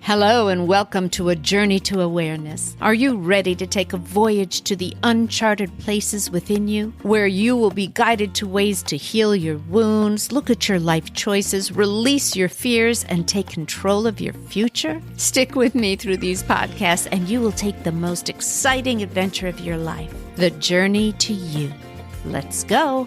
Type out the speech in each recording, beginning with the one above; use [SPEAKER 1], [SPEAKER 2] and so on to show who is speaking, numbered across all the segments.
[SPEAKER 1] Hello and welcome to A Journey to Awareness. Are you ready to take a voyage to the uncharted places within you, where you will be guided to ways to heal your wounds, look at your life choices, release your fears, and take control of your future? Stick with me through these podcasts and you will take the most exciting adventure of your life, the journey to you. Let's go.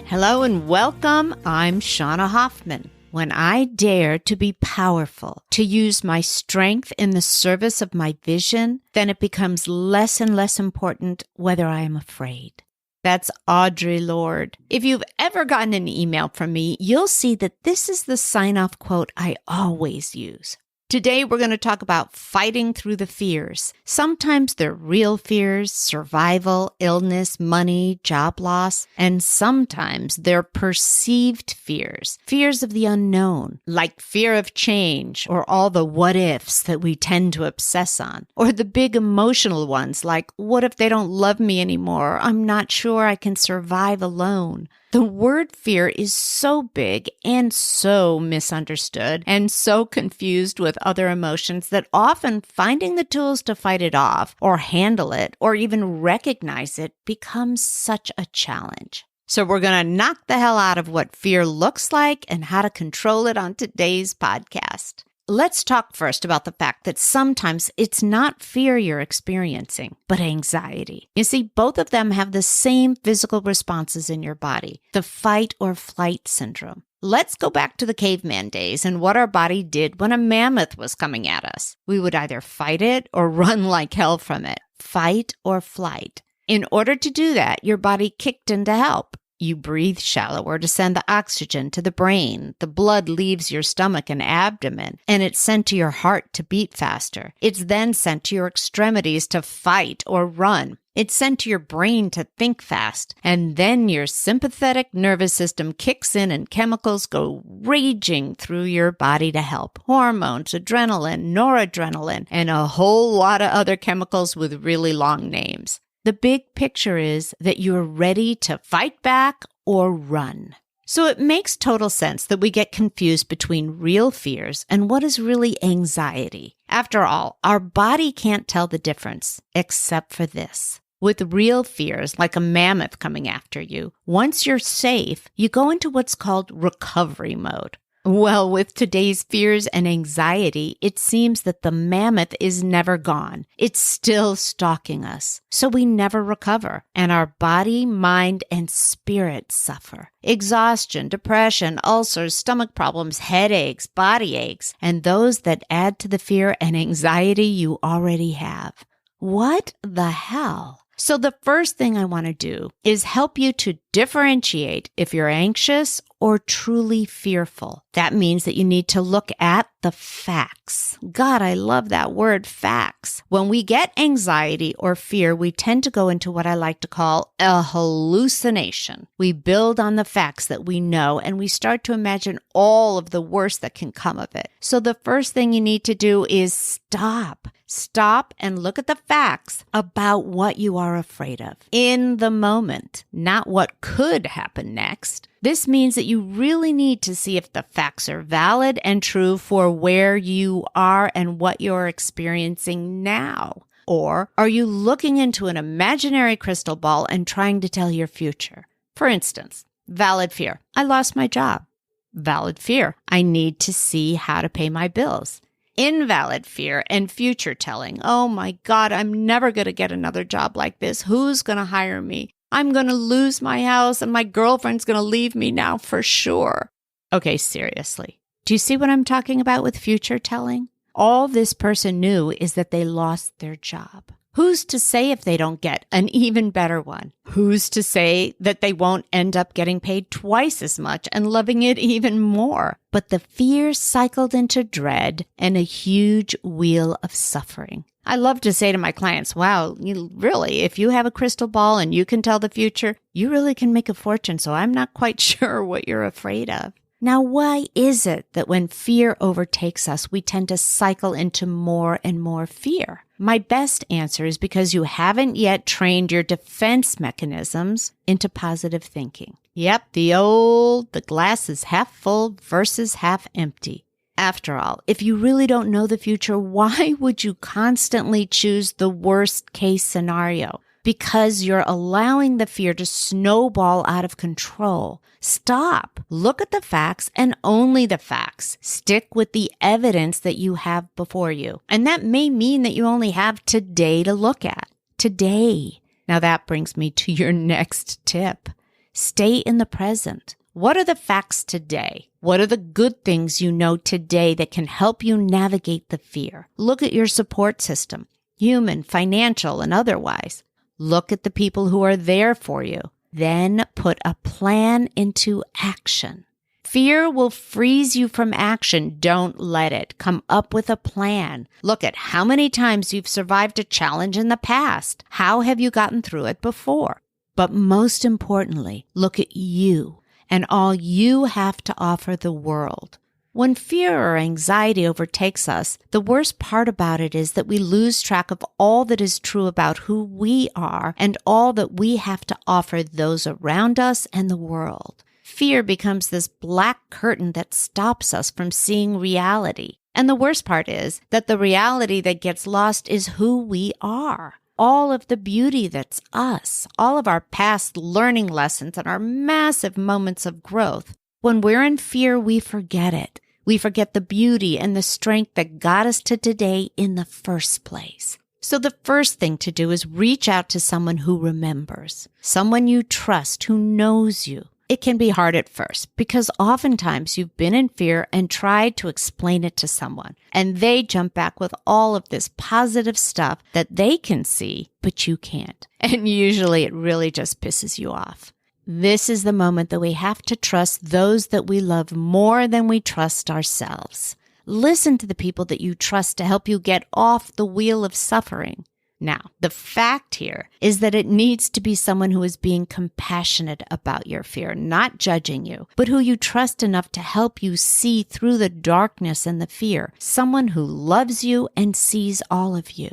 [SPEAKER 1] Hello and welcome. I'm Shauna Hoffman. When I dare to be powerful, to use my strength in the service of my vision, then it becomes less and less important whether I am afraid. That's Audre Lorde. If you've ever gotten an email from me, you'll see that this is the sign-off quote I always use. Today, we're going to talk about fighting through the fears. Sometimes they're real fears, survival, illness, money, job loss, and sometimes they're perceived fears, fears of the unknown, like fear of change or all the what ifs that we tend to obsess on, or the big emotional ones like, what if they don't love me anymore? I'm not sure I can survive alone. The word fear is so big and so misunderstood and so confused with other emotions that often finding the tools to fight it off or handle it or even recognize it becomes such a challenge. So we're going to knock the hell out of what fear looks like and how to control it on today's podcast. Let's talk first about the fact that sometimes it's not fear you're experiencing, but anxiety. You see, both of them have the same physical responses in your body, the fight or flight syndrome. Let's go back to the caveman days and what our body did when a mammoth was coming at us. We would either fight it or run like hell from it, fight or flight. In order to do that, your body kicked in to help. You breathe shallower to send the oxygen to the brain. The blood leaves your stomach and abdomen, and it's sent to your heart to beat faster. It's then sent to your extremities to fight or run. It's sent to your brain to think fast. And then your sympathetic nervous system kicks in and chemicals go raging through your body to help. Hormones, adrenaline, noradrenaline, and a whole lot of other chemicals with really long names. The big picture is that you're ready to fight back or run. So it makes total sense that we get confused between real fears and what is really anxiety. After all, our body can't tell the difference, except for this. With real fears, like a mammoth coming after you, once you're safe, you go into what's called recovery mode. Well, with today's fears and anxiety, it seems that the mammoth is never gone. It's still stalking us. So we never recover, and our body, mind, and spirit suffer. Exhaustion, depression, ulcers, stomach problems, headaches, body aches, and those that add to the fear and anxiety you already have. What the hell? So the first thing I want to do is help you to differentiate if you're anxious or truly fearful. That means that you need to look at the facts. God, I love that word, facts. When we get anxiety or fear, we tend to go into what I like to call a hallucination. We build on the facts that we know and we start to imagine all of the worst that can come of it. So the first thing you need to do is stop. Stop and look at the facts about what you are afraid of in the moment, not what could happen next. This means that you really need to see if the facts are valid and true for where you are and what you're experiencing now. Or are you looking into an imaginary crystal ball and trying to tell your future? For instance, valid fear. I lost my job. Valid fear. I need to see how to pay my bills. Invalid fear and future telling. Oh my God, I'm never going to get another job like this. Who's going to hire me? I'm going to lose my house and my girlfriend's going to leave me now for sure. Okay, seriously. Do you see what I'm talking about with future telling? All this person knew is that they lost their job. Who's to say if they don't get an even better one? Who's to say that they won't end up getting paid twice as much and loving it even more? But the fear cycled into dread and a huge wheel of suffering. I love to say to my clients, wow, really, if you have a crystal ball and you can tell the future, you really can make a fortune. So I'm not quite sure what you're afraid of. Now, why is it that when fear overtakes us, we tend to cycle into more and more fear? My best answer is because you haven't yet trained your defense mechanisms into positive thinking. Yep, the glass is half full versus half empty. After all, if you really don't know the future, why would you constantly choose the worst case scenario? Because you're allowing the fear to snowball out of control. Stop. Look at the facts and only the facts. Stick with the evidence that you have before you. And that may mean that you only have today to look at. Today. Now that brings me to your next tip. Stay in the present. What are the facts today? What are the good things you know today that can help you navigate the fear? Look at your support system, human, financial, and otherwise. Look at the people who are there for you. Then put a plan into action. Fear will freeze you from action. Don't let it. Come up with a plan. Look at how many times you've survived a challenge in the past. How have you gotten through it before? But most importantly, look at you and all you have to offer the world. When fear or anxiety overtakes us, the worst part about it is that we lose track of all that is true about who we are and all that we have to offer those around us and the world. Fear becomes this black curtain that stops us from seeing reality. And the worst part is that the reality that gets lost is who we are. All of the beauty that's us, all of our past learning lessons and our massive moments of growth. When we're in fear, we forget it. We forget the beauty and the strength that got us to today in the first place. So the first thing to do is reach out to someone who remembers, someone you trust, who knows you. It can be hard at first because oftentimes you've been in fear and tried to explain it to someone, and they jump back with all of this positive stuff that they can see, but you can't. And usually it really just pisses you off. This is the moment that we have to trust those that we love more than we trust ourselves. Listen to the people that you trust to help you get off the wheel of suffering. Now, the fact here is that it needs to be someone who is being compassionate about your fear, not judging you, but who you trust enough to help you see through the darkness and the fear. Someone who loves you and sees all of you.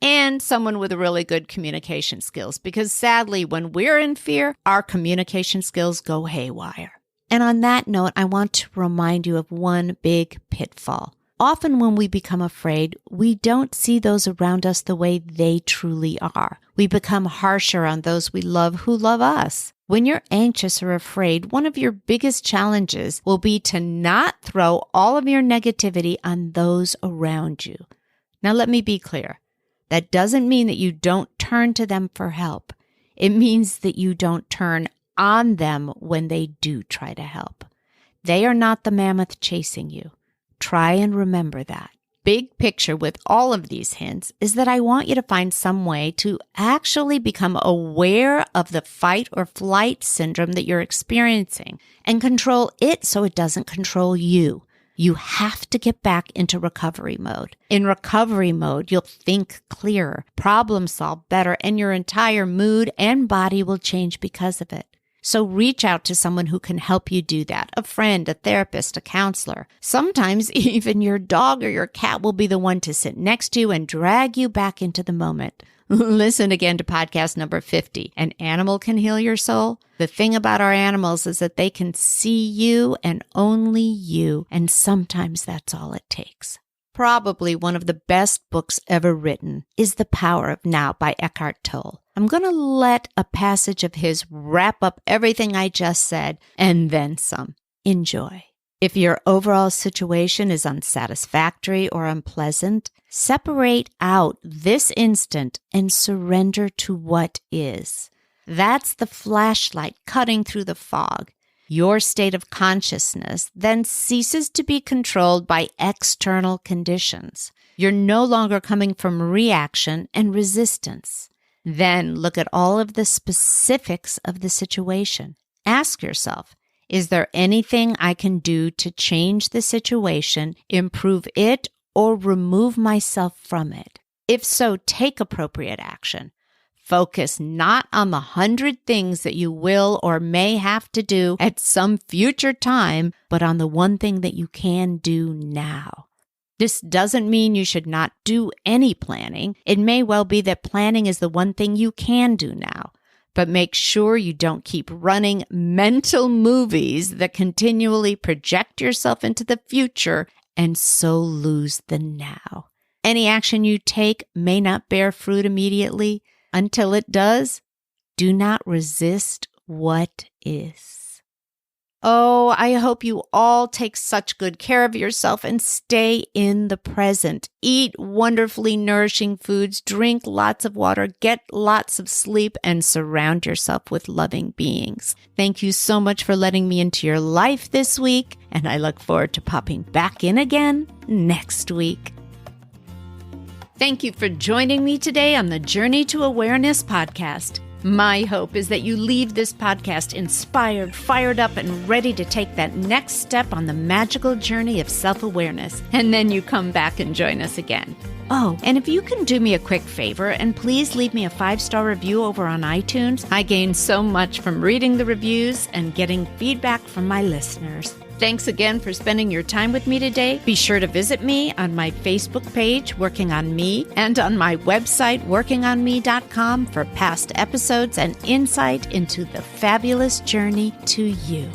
[SPEAKER 1] And someone with really good communication skills, because sadly, when we're in fear, our communication skills go haywire. And on that note, I want to remind you of one big pitfall. Often when we become afraid, we don't see those around us the way they truly are. We become harsher on those we love who love us. When you're anxious or afraid, one of your biggest challenges will be to not throw all of your negativity on those around you. Now, let me be clear. That doesn't mean that you don't turn to them for help. It means that you don't turn on them when they do try to help. They are not the mammoth chasing you. Try and remember that. Big picture with all of these hints is that I want you to find some way to actually become aware of the fight or flight syndrome that you're experiencing and control it so it doesn't control you. You have to get back into recovery mode. In recovery mode, you'll think clearer, problem solve better, and your entire mood and body will change because of it. So reach out to someone who can help you do that. A friend, a therapist, a counselor. Sometimes even your dog or your cat will be the one to sit next to you and drag you back into the moment. Listen again to podcast number 50. An animal can heal your soul. The thing about our animals is that they can see you and only you, and sometimes that's all it takes. Probably one of the best books ever written is The Power of Now by Eckhart Tolle. I'm going to let a passage of his wrap up everything I just said and then some. Enjoy. If your overall situation is unsatisfactory or unpleasant, separate out this instant and surrender to what is. That's the flashlight cutting through the fog. Your state of consciousness then ceases to be controlled by external conditions. You're no longer coming from reaction and resistance. Then look at all of the specifics of the situation. Ask yourself, is there anything I can do to change the situation, improve it, or remove myself from it? If so, take appropriate action. Focus not on the 100 things that you will or may have to do at some future time, but on the one thing that you can do now. This doesn't mean you should not do any planning. It may well be that planning is the one thing you can do now. But make sure you don't keep running mental movies that continually project yourself into the future and so lose the now. Any action you take may not bear fruit immediately. Until it does, do not resist what is. Oh, I hope you all take such good care of yourself and stay in the present. Eat wonderfully nourishing foods, drink lots of water, get lots of sleep, and surround yourself with loving beings. Thank you so much for letting me into your life this week, and I look forward to popping back in again next week. Thank you for joining me today on the Journey to Awareness podcast. My hope is that you leave this podcast inspired, fired up, and ready to take that next step on the magical journey of self-awareness. And then you come back and join us again. Oh, and if you can do me a quick favor and please leave me a 5-star review over on iTunes. I gain so much from reading the reviews and getting feedback from my listeners. Thanks again for spending your time with me today. Be sure to visit me on my Facebook page, Working on Me, and on my website, workingonme.com, for past episodes and insight into the fabulous journey to you.